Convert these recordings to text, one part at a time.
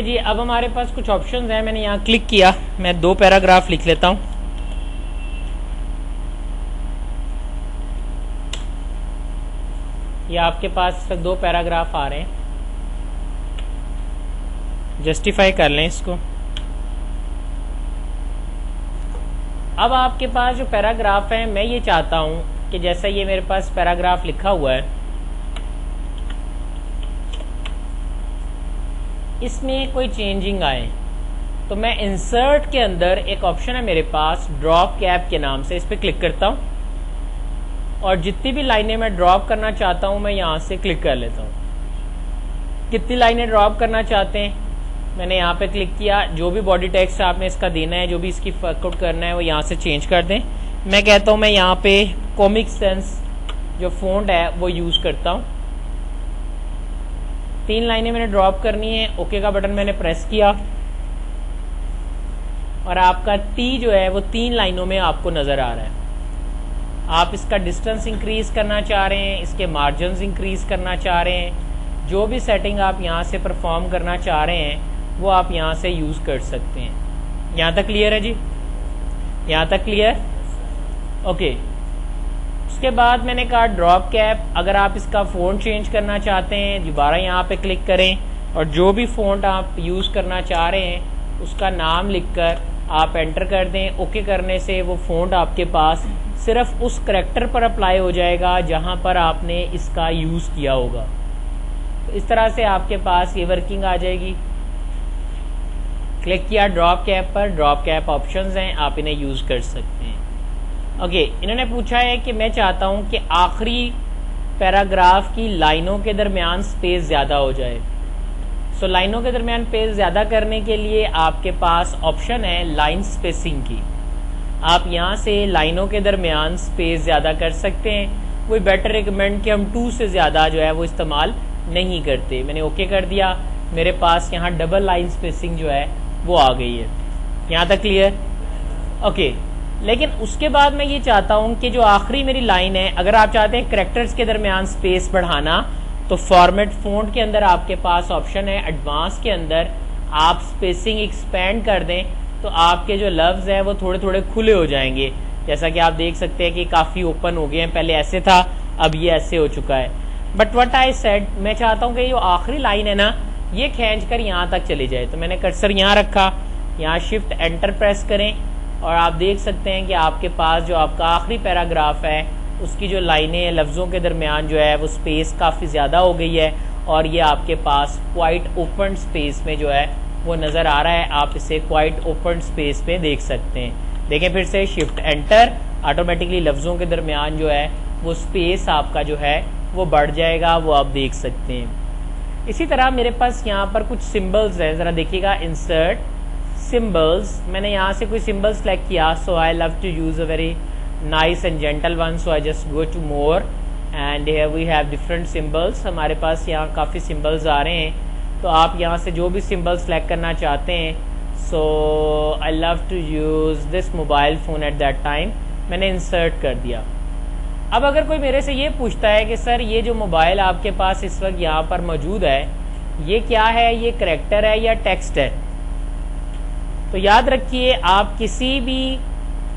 जी, अब हमारे पास कुछ ऑप्शंस हैं। मैंने यहाँ क्लिक किया, मैं 2 पैराग्राफ लिख लेता हूँ। ये आपके पास 2 पैराग्राफ आ रहे हैं, जस्टिफाई कर लें इसको। अब आपके पास जो पैराग्राफ है, मैं ये चाहता हूँ कि जैसा ये मेरे पास पैराग्राफ लिखा हुआ है, इसमें कोई चेंजिंग आए, तो मैं इंसर्ट के अंदर एक ऑप्शन है मेरे पास ड्रॉप कैप के नाम से, इस पर क्लिक करता हूँ और जितनी भी लाइनें मैं ड्रॉप करना चाहता हूँ मैं यहाँ से क्लिक कर लेता हूँ। कितनी लाइनें ड्रॉप करना चाहते हैं, मैंने यहाँ पे क्लिक किया। जो भी बॉडी टेक्स्ट आपने इसका देना है, जो भी इसकी वर्कआउट करना है, वो यहाँ से चेंज कर दें। मैं कहता हूँ मैं यहाँ पे कॉमिक सेंस जो फ़ॉन्ट है वो यूज़ करता हूँ। 3 लाइनें मैंने ड्रॉप करनी है। ओके का बटन मैंने प्रेस किया और आपका टी जो है वो 3 लाइनों में आपको नज़र आ रहा है। आप इसका डिस्टेंस इंक्रीज करना चाह रहे हैं, इसके मार्जिन्स इंक्रीज करना चाह रहे हैं, जो भी सेटिंग आप यहाँ से परफॉर्म करना चाह रहे हैं वो आप यहाँ से यूज़ कर सकते हैं। यहाँ तक क्लियर है जी? यहाँ तक क्लियर? ओके। उसके बाद मैंने कहा ड्रॉप कैप। अगर आप इसका फ़ॉन्ट चेंज करना चाहते हैं, दोबारा यहाँ पे क्लिक करें और जो भी फ़ॉन्ट आप यूज़ करना चाह रहे हैं उसका नाम लिखकर आप एंटर कर दें। ओके करने से वो फ़ॉन्ट आपके पास सिर्फ उस करैक्टर पर अप्लाई हो जाएगा जहाँ पर आपने इसका यूज़ किया होगा। तो इस तरह से आपके पास ये वर्किंग आ जाएगी। क्लिक किया ड्रॉप कैप पर, ड्रॉप कैप ऑप्शंस हैं, आप इन्हें यूज़ कर सकते हैं। ओके, इन्होंने पूछा है कि मैं चाहता हूँ कि आखिरी पैराग्राफ की लाइनों के दरमियान स्पेस ज़्यादा हो जाए। सो लाइनों के दरमियान स्पेस ज़्यादा करने के लिए आपके पास ऑप्शन है लाइन स्पेसिंग की। आप यहाँ से लाइनों के दरमियान स्पेस ज़्यादा कर सकते हैं। कोई बेटर रिकमेंड कि हम 2 से ज़्यादा जो है वो इस्तेमाल नहीं करते। मैंने ओके कर दिया, मेरे पास यहाँ डबल लाइन स्पेसिंग जो है वो आ गई है। यहाँ तक क्लियर? ओके। लेकिन उसके बाद मैं ये चाहता हूँ कि जो आखिरी मेरी लाइन है, अगर आप चाहते हैं करैक्टर्स के दरमियान स्पेस बढ़ाना, तो फॉर्मेट फ़ॉन्ट के अंदर आपके पास ऑप्शन है एडवांस के अंदर आप स्पेसिंग एक्सपेंड कर दें तो आपके जो लफ्ज़ हैं वो थोड़े थोड़े खुले हो जाएंगे। जैसा कि आप देख सकते हैं कि काफ़ी ओपन हो गए हैं, पहले ऐसे था अब ये ऐसे हो चुका है। बट व्हाट आई सेड, मैं चाहता हूँ कि जो आखिरी लाइन है ना ये खींच कर यहाँ तक चली जाए। तो मैंने कर्सर यहाँ रखा, यहाँ शिफ्ट एंटर प्रेस करें और आप देख सकते हैं कि आपके पास जो आपका आखिरी पैराग्राफ है उसकी जो लाइनें लफ्ज़ों के दरमियान जो है वो स्पेस काफ़ी ज़्यादा हो गई है और ये आपके पास क्वाइट ओपन स्पेस में जो है वो नज़र आ रहा है। आप इसे क्वाइट ओपन स्पेस में देख सकते हैं। देखें फिर से शिफ्ट एंटर, ऑटोमेटिकली लफ्ज़ों के दरमियान जो है वो स्पेस आपका जो है वो बढ़ जाएगा, वो आप देख सकते हैं। इसी तरह मेरे पास यहाँ पर कुछ सिम्बल्स हैं, ज़रा देखिएगा। इंसर्ट सिम्बल्स, मैंने यहाँ से कोई सिम्बल सेलेक्ट किया। So I love to use a very nice and gentle one, so I just go to more and here we have different symbols. हमारे पास यहाँ काफ़ी सिम्बल्स आ रहे हैं, तो आप यहाँ से जो भी सिम्बल सेलेक्ट करना चाहते हैं। So I love to use this mobile phone at that time, मैंने इंसर्ट कर दिया। अब अगर कोई मेरे से ये पूछता है कि सर ये जो मोबाइल आपके पास इस वक्त यहाँ पर मौजूद है ये क्या है, ये करैक्टर है या टेक्स्ट है, तो याद रखिए आप किसी भी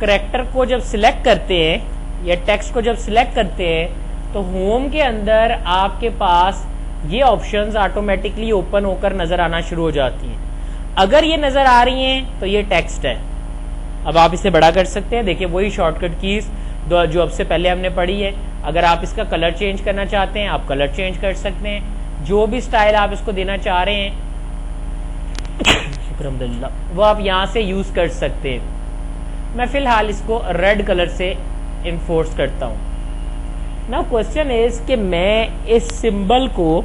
करैक्टर को जब सिलेक्ट करते हैं या टेक्स्ट को जब सिलेक्ट करते हैं तो होम के अंदर आपके पास ये ऑप्शंस ऑटोमेटिकली ओपन होकर नजर आना शुरू हो जाती हैं। अगर ये नजर आ रही हैं तो ये टेक्स्ट है। अब आप इसे बड़ा कर सकते हैं, देखिए वही शॉर्टकट कीज जो अब से पहले हमने पढ़ी है। अगर आप इसका कलर चेंज करना चाहते हैं आप कलर चेंज कर सकते हैं, जो भी स्टाइल आप इसको देना चाह रहे हैं वो आप यहाँ से यूज कर सकते हैं। मैं फिलहाल इसको रेड कलर से इन्फोर्स करता हूँ। नाउ क्वेश्चन इज कि मैं इस सिंबल को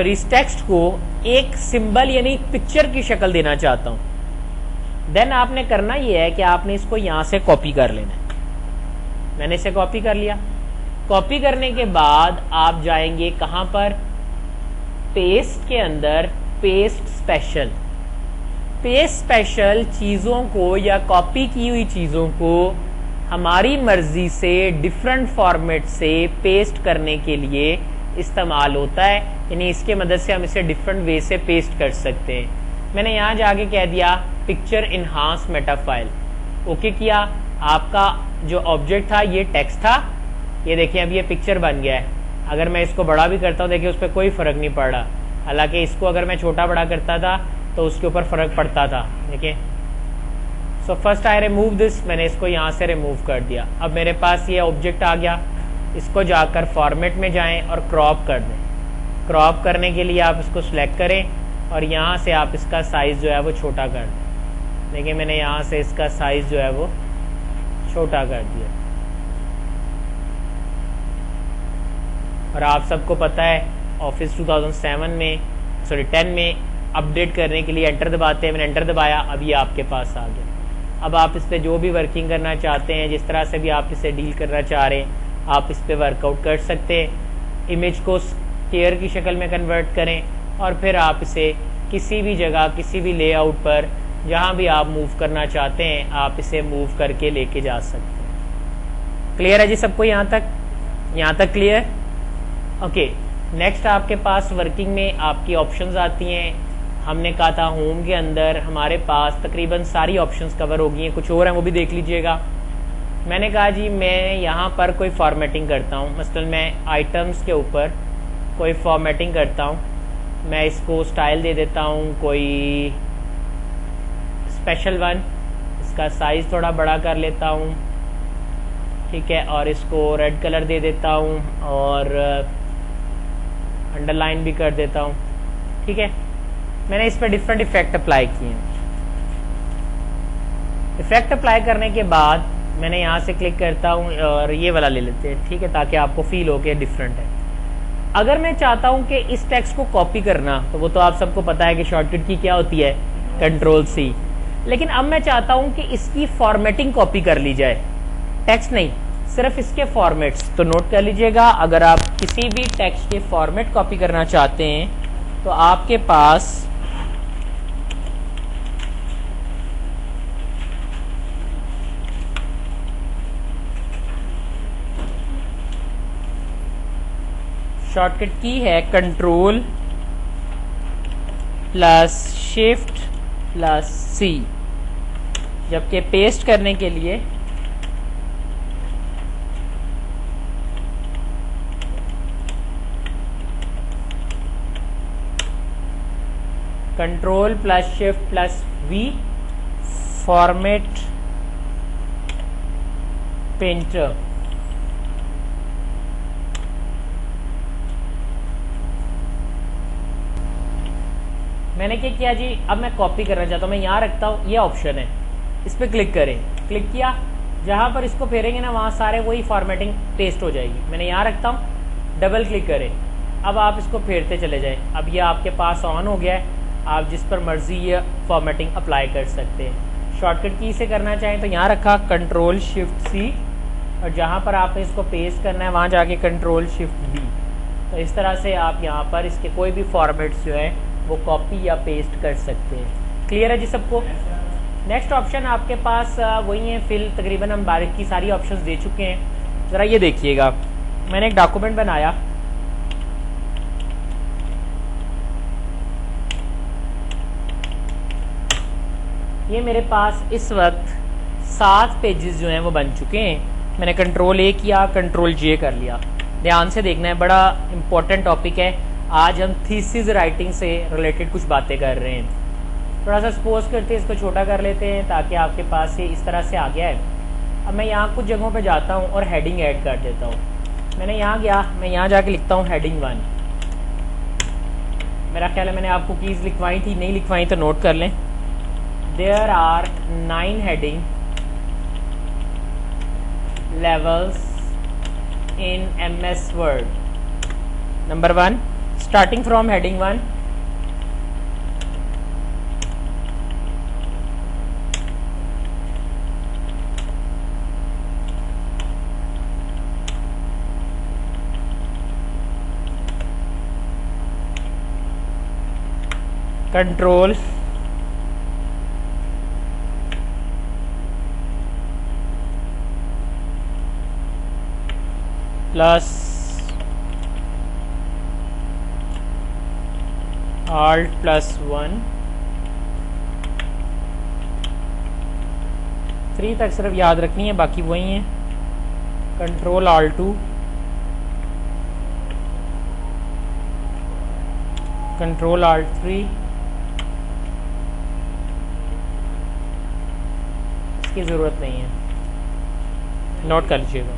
इस टेक्स्ट को एक सिंबल यानी पिक्चर की शक्ल देना चाहता हूँ। देन आपने करना यह है कि आपने इसको यहां से कॉपी कर लेना है। मैंने इसे कॉपी कर लिया। कॉपी करने के बाद आप जाएंगे कहां पर, पेस्ट के अंदर, पेस्ट स्पेशल। पेस्ट स्पेशल चीजों को या कॉपी की हुई चीजों को हमारी मर्जी से डिफरेंट फॉर्मेट से पेस्ट करने के लिए इस्तेमाल होता है, यानी इसके मदद से हम इसे डिफरेंट वे से पेस्ट कर सकते हैं। मैंने यहाँ जाके कह दिया picture enhance Meta file, okay किया। आपका जो ऑब्जेक्ट था ये टेक्स्ट था, ये देखिए अब ये पिक्चर बन गया है। अगर मैं इसको बड़ा भी करता हूँ देखिए उस पर कोई फर्क नहीं पड़ रहा, हालांकि इसको अगर मैं छोटा बड़ा करता था तो उसके ऊपर फर्क पड़ता था, देखिए। So first I remove this, मैंने इसको यहाँ से रिमूव कर दिया। अब मेरे पास ये ऑब्जेक्ट आ गया, इसको जाकर फॉर्मेट में जाएं और क्रॉप कर दें। क्रॉप करने के लिए आप इसको सिलेक्ट करें और यहाँ से आप इसका साइज़ जो है वो छोटा कर दें। देखिए मैंने यहाँ से इसका साइज़ जो है वो छोटा कर दिया। और आप सबको पता है ऑफिस 2007 में 10 में अपडेट करने के लिए एंटर दबाते हैं, मैंने एंटर दबाया, अब ये आपके पास आ गया। अब आप इस पर जो भी वर्किंग करना चाहते हैं, जिस तरह से भी आप इसे डील करना चाह रहे हैं, आप इस पर वर्कआउट कर सकते हैं। इमेज को स्केयर की शक्ल में कन्वर्ट करें और फिर आप इसे किसी भी जगह, किसी भी लेआउट पर जहाँ भी आप मूव करना चाहते हैं, आप इसे मूव करके लेके जा सकते हैं। क्लियर है जी सबको यहाँ तक? यहाँ तक क्लियर? ओके, नेक्स्ट आपके पास वर्किंग में आपकी ऑप्शंस आती हैं। हमने कहा था होम के अंदर हमारे पास तकरीबन सारी ऑप्शंस कवर हो गई हैं, कुछ और हैं वो भी देख लीजिएगा। मैंने कहा जी मैं यहाँ पर कोई फॉर्मेटिंग करता हूँ, मसलन मैं आइटम्स के ऊपर कोई फॉर्मेटिंग करता हूँ, मैं इसको स्टाइल दे देता हूँ कोई स्पेशल वन, इसका साइज़ थोड़ा बड़ा कर लेता हूँ, ठीक है, और इसको रेड कलर दे देता हूँ और अंडरलाइन भी कर देता हूँ, ठीक है। मैंने इस पर डिफरेंट इफेक्ट अप्लाई किए हैं। इफेक्ट अप्लाई करने के बाद मैंने यहाँ से क्लिक करता हूँ और ये वाला ले लेते हैं, ठीक है, ताकि आपको फील हो के डिफरेंट है। अगर मैं चाहता हूँ कि इस टेक्स्ट को कॉपी करना, तो वो तो आप सबको पता है कि शॉर्टकट की क्या होती है, Ctrl+C। लेकिन अब मैं चाहता हूँ कि इसकी फॉर्मेटिंग कॉपी कर ली जाए, टेक्स्ट नहीं, सिर्फ इसके फॉर्मेट्स। तो नोट कर लीजिएगा, अगर आप किसी भी टेक्स्ट के फॉर्मेट कॉपी करना चाहते हैं तो आपके पास शॉर्टकट की है Ctrl+Shift+C, जबकि पेस्ट करने के लिए Ctrl+Shift+V, फॉर्मेट पेंटर। मैंने क्या किया जी, अब मैं कॉपी करना चाहता हूँ, मैं यहाँ रखता हूँ, ये ऑप्शन है, इस पर क्लिक करें, क्लिक किया, जहाँ पर इसको फेरेंगे ना वहाँ सारे वही फॉर्मेटिंग पेस्ट हो जाएगी। मैंने यहाँ रखता हूँ, डबल क्लिक करें, अब आप इसको फेरते चले जाएं। अब ये आपके पास ऑन हो गया है, आप जिस पर मर्जी ये फॉर्मेटिंग अप्लाई कर सकते हैं। शॉर्टकट की से करना चाहें तो यहाँ रखा Ctrl+Shift+C, और जहाँ पर आपने इसको पेस्ट करना है वहाँ जाके Ctrl+Shift+V। तो इस तरह से आप यहाँ पर इसके कोई भी फॉर्मेट्स जो है वो कॉपी या पेस्ट कर सकते हैं। क्लियर है जी सबको? नेक्स्ट ऑप्शन आपके पास वही है फिल, तकरीबन हम बारीक की सारी ऑप्शंस दे चुके हैं। ज़रा ये देखिएगा, मैंने एक डॉक्यूमेंट बनाया, ये मेरे पास इस वक्त 7 पेजेस जो हैं वो बन चुके हैं। मैंने Ctrl+A किया, Ctrl+J कर लिया। ध्यान से देखना है, बड़ा इंपॉर्टेंट टॉपिक है। आज हम थीसिस राइटिंग से रिलेटेड कुछ बातें कर रहे हैं। थोड़ा सा सपोज करते हैं, इसको छोटा कर लेते हैं ताकि आपके पास ये इस तरह से आ गया है। अब मैं यहाँ कुछ जगहों पे जाता हूँ और हेडिंग ऐड कर देता हूँ। मैंने यहाँ गया, मैं यहाँ जाके लिखता हूँ हेडिंग 1। मेरा ख्याल है मैंने आपको कीज़ लिखवाई थी, नहीं लिखवाई तो नोट कर लें। There are 9 heading levels in MS Word. Number 1, starting from heading 1, Control Alt+1, 3 तक सिर्फ याद रखनी है, बाकी वही है। Ctrl+Alt+2, Ctrl+Alt+3, इसकी ज़रूरत नहीं है, नोट कर लीजिएगा।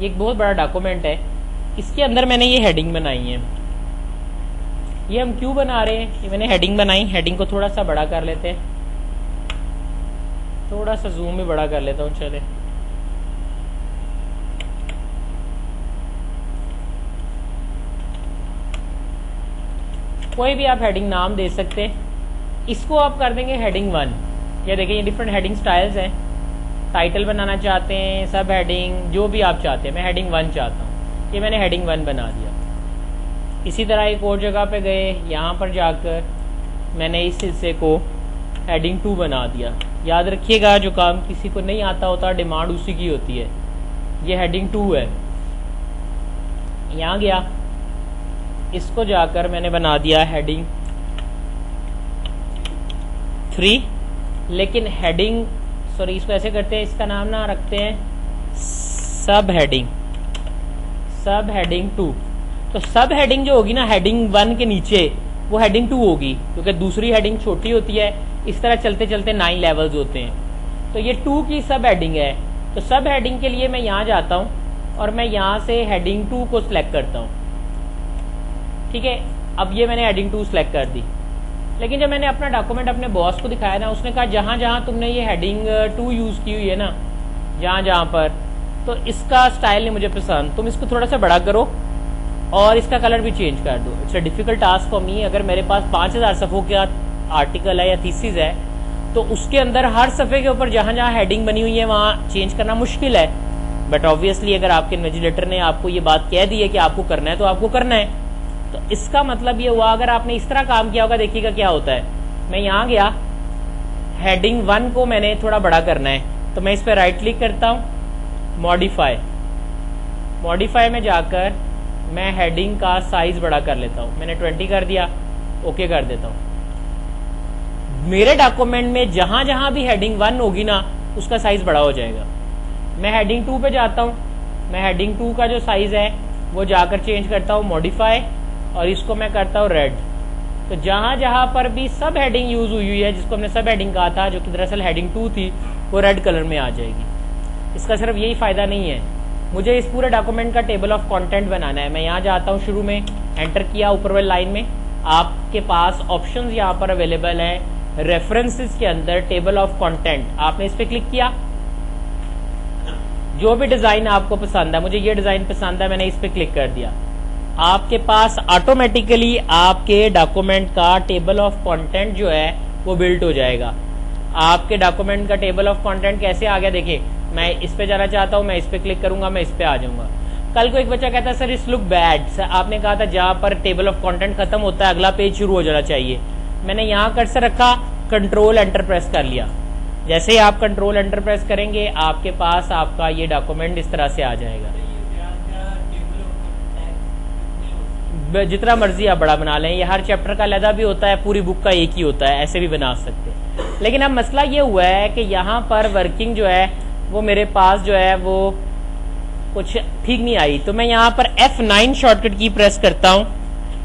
ये एक बहुत बड़ा डॉक्यूमेंट है, इसके अंदर मैंने ये हेडिंग बनाई है। ये हम क्यों बना रहे हैं, ये मैंने हेडिंग बनाई। हेडिंग को थोड़ा सा बड़ा कर लेते हैं, थोड़ा सा जूम भी बड़ा कर लेता हूँ। चले, कोई भी आप हेडिंग नाम दे सकते हैं। इसको आप कर देंगे हेडिंग 1। ये देखिए, ये डिफरेंट हेडिंग स्टाइल्स हैं। टाइटल बनाना चाहते हैं, सब हेडिंग, जो भी आप चाहते हैं। मैं हेडिंग 1 चाहता हूँ, ये मैंने हेडिंग 1 बना दिया। इसी तरह एक और जगह पे गए, यहाँ पर जाकर मैंने इस हिस्से को हेडिंग 2 बना दिया। याद रखिएगा, जो काम किसी को नहीं आता होता, डिमांड उसी की होती है। ये हेडिंग 2 है। यहाँ गया, इसको जाकर मैंने बना दिया हेडिंग 3, लेकिन हेडिंग, सॉरी, इसको ऐसे करते हैं, इसका नाम ना रखते हैं सब हेडिंग 2। तो सब हेडिंग जो होगी ना हेडिंग 1 के नीचे, वो हेडिंग 2 होगी, क्योंकि दूसरी हेडिंग छोटी होती है। इस तरह चलते चलते 9 लेवल्स होते हैं। तो ये 2 की सब हेडिंग है। तो सब हेडिंग के लिए मैं यहाँ जाता हूँ और मैं यहाँ से हेडिंग 2 को सिलेक्ट करता हूँ। ठीक है, अब ये मैंने हेडिंग 2 सिलेक्ट कर दी। लेकिन जब मैंने अपना डॉक्यूमेंट अपने बॉस को दिखाया ना, उसने कहा जहाँ जहाँ तुमने ये हेडिंग 2 यूज़ की हुई है ना, जहाँ जहाँ पर, तो इसका स्टाइल नहीं मुझे पसंद, तुम इसको थोड़ा सा बड़ा करो और इसका कलर भी चेंज कर दो। It's a difficult task for me. अगर मेरे पास 5000 सफ़ों का आर्टिकल है या थीसिस है, तो उसके अंदर हर सफ़े के ऊपर जहाँ जहाँ हेडिंग बनी हुई है वहाँ चेंज करना मुश्किल है। बट ऑब्वियसली अगर आपके इन्विजिलेटर ने आपको ये बात कह दी है कि आपको करना है, तो आपको करना है। तो इसका मतलब ये हुआ, अगर आपने इस तरह काम किया होगा, देखिएगा क्या होता है। मैं यहाँ गया, हेडिंग 1 को मैंने थोड़ा बड़ा करना है, तो मैं इस पर राइट क्लिक करता हूँ, मॉडिफाई में जाकर मैं हेडिंग का साइज बड़ा कर लेता हूँ। मैंने 20 कर दिया, ओके कर देता हूँ। मेरे डॉक्यूमेंट में जहां जहां भी हेडिंग 1 होगी ना, उसका साइज बड़ा हो जाएगा। मैं हेडिंग 2 पे जाता हूँ, मैं हेडिंग 2 का जो साइज है वो जाकर चेंज करता हूँ, मॉडिफाई, और इसको मैं करता हूँ रेड। तो जहां जहां पर भी सब हेडिंग यूज हुई है, जिसको हमने सब हेडिंग कहा था, जो कि दरअसल हेडिंग 2 थी, वो रेड कलर में आ जाएगी। इसका सिर्फ यही फायदा नहीं है, मुझे इस पूरे डॉक्यूमेंट का टेबल ऑफ कंटेंट बनाना है। मैं यहाँ जाता हूँ, शुरू में एंटर किया, ऊपर वाली लाइन में आपके पास ऑप्शंस यहाँ पर अवेलेबल है। रेफरेंसेस के अंदर टेबल ऑफ कंटेंट, आपने इस पर क्लिक किया। जो भी डिजाइन आपको पसंद है, मुझे ये डिजाइन पसंद है, मैंने इस पर क्लिक कर दिया। आपके पास ऑटोमेटिकली आपके डॉक्यूमेंट का टेबल ऑफ कंटेंट जो है वो बिल्ट हो जाएगा। आपके डॉक्यूमेंट का टेबल ऑफ कंटेंट कैसे आ गया, देखिए, मैं इस पे जाना चाहता हूँ, मैं इस पे क्लिक करूंगा, मैं इस पे आ जाऊंगा। कल को एक बच्चा कहता है सर इस लुक बैड, सर आपने कहा था जहां पर टेबल ऑफ कंटेंट खत्म होता है अगला पेज शुरू हो जाना चाहिए। मैंने यहाँ कर्सर रखा, कंट्रोल एंटर प्रेस कर लिया। जैसे ही आप कंट्रोल एंटर प्रेस करेंगे, आपके पास आपका ये डॉक्यूमेंट इस तरह से आ जाएगा। जितना मर्जी आप बड़ा बना लें, ये हर चैप्टर का अलग भी होता है, पूरी बुक का एक ही होता है, ऐसे भी बना सकते हैं। लेकिन अब मसला ये हुआ है कि यहाँ पर वर्किंग जो है वो मेरे पास जो है वो कुछ ठीक नहीं आई। तो मैं यहाँ पर F9 शॉर्टकट की प्रेस करता हूँ।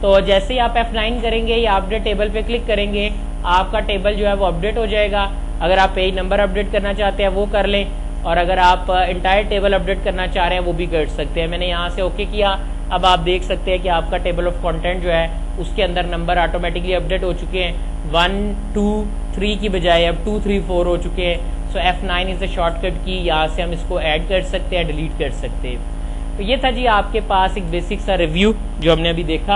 तो जैसे ही आप F9 करेंगे या अपडेट टेबल पे क्लिक करेंगे, आपका टेबल जो है वो अपडेट हो जाएगा। अगर आप पेज नंबर अपडेट करना चाहते हैं वो कर लें, और अगर आप इंटायर टेबल अपडेट करना चाह रहे हैं वो भी कर सकते हैं। मैंने यहाँ से ओके किया। अब आप देख सकते हैं कि आपका टेबल ऑफ कंटेंट जो है उसके अंदर नंबर ऑटोमेटिकली अपडेट हो चुके हैं। 1 2 3 की बजाय अब 2 3 4 हो चुके हैं। सो F9 इज द शॉर्टकट की, यहाँ से हम इसको ऐड कर सकते हैं, डिलीट कर सकते हैं। तो ये था जी आपके पास एक बेसिक सा रिव्यू जो हमने अभी देखा।